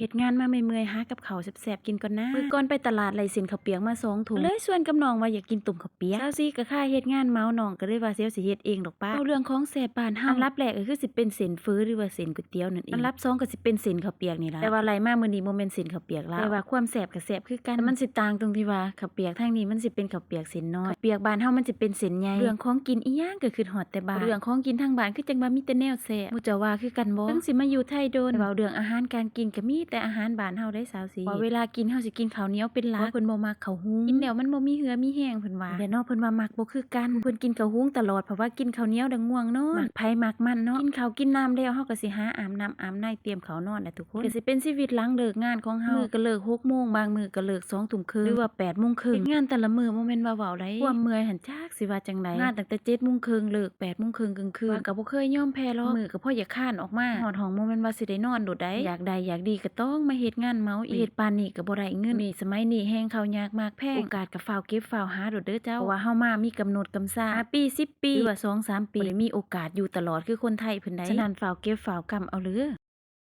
เฮ็ดงานมาเมื่อยๆหากับข้าวแซ่บๆกินก่อนนะมื้อก่อนไปตลาดไล่เส้นข้าวเปียกมา2ถุงเลยชวนกับน้องว่าอยากกินตุ่มข้าวเปียกสาวซีก็ค่าเฮ็ดงานเมาน้องก็เลยว่าเสียวสิเฮ็ดเองดอกป้าเอาเรื่องของแซ่บบ้านเฮาอันดับแรกก็คือสิเป็นเส้นฟื้อหรือว่าเส้นก๋วยเตี๋ยวนั่นเองอันดับ2ก็สิเป็นเส้นข้าวเปียกนี่ล่ะแต่ว่าไล่มามื้อนี้บ่แม่นเส้นข้าวเปียกแล้วแต่ว่าความแซ่บก็แซ่บคือกันแต่มันสิต่างตรงที่ว่าข้าวเปียกทางนี้มันสิเป็นข้าวเปียกเส้นน้อยข้าวเปียกบ้านเฮามันสิเป็นเส้นใหญ่เรื่องของกินอีหยังก็คือฮอดแต่บ้านเรื่องของกินทางบ้านคือจังว่ามีแต่แนวแซ่บหมู่เจ้าว่าคือกันบ่ถึงสิมาอยู่ไทยโดนแต่ว่าเรื่องอาหารการกินก็มีแต่อาหารบ้านเฮาได้สาวสีว่าเวลากินเฮาสิกินข้าวเหนียวเป็นหลักเพิ่นบ่มักข้าวหุงกินแล้วมันบ่มีเหือมีแห้งเพิ่นว่าแต่เนาะเพิ่นว่ามักบ่คือกันเพิ่นกินข้าวหุงตลอดเพราะว่ากินข้าวเหนียวดังง่วงนอนมักไผมักมันเนาะกินข้าวกินน้ำแล้วเฮาก็สิหาอาบน้ำอาบในเตรียมข้าวนอนแหละทุกคนก็สิเป็นชีวิตหลังเลิกงานของเฮามื้อก็เลิก 6 โมงบางมื้อก็เลิก 2 ทุ่มครึ่งหรือว่า 8 โมงครึ่งเฮ็ดงานแต่ละมื้อบ่แม่นว่าเว้าได้ความเมื่อยหั่นจักสิว่าจังไดงานตั้งแต่ 7 โมงครึ่งเลิก 8 โมงครึ่งกลางคืนก็บ่เคยยอมแพ้หรอกมื้อก็พออยากคร้านออกมาฮอดห้องบ่แม่นว่าสิได้นอนโดดได้อยากได้อยากดีก็ต้องมาเฮ็ดงานเมาอีกเฮ็ดปานนี้ก็บ่ได้เงินนี่สมัยนี้แฮงเข้ายากมากแพงโอกาสก็ฟ้าวเก็บฟ้าวหาโดดเด้อเจ้าเพราะว่าเฮามามีกำหนดกำซ่า5 ปี10 ปีหรือว่า 2-3 ปีบ่ได้มีโอกาสอยู่ตลอดคือคนไทยเพิ่นใดฉะนั้นฟ้าวเก็บฟ้าวกำเอาเด้อ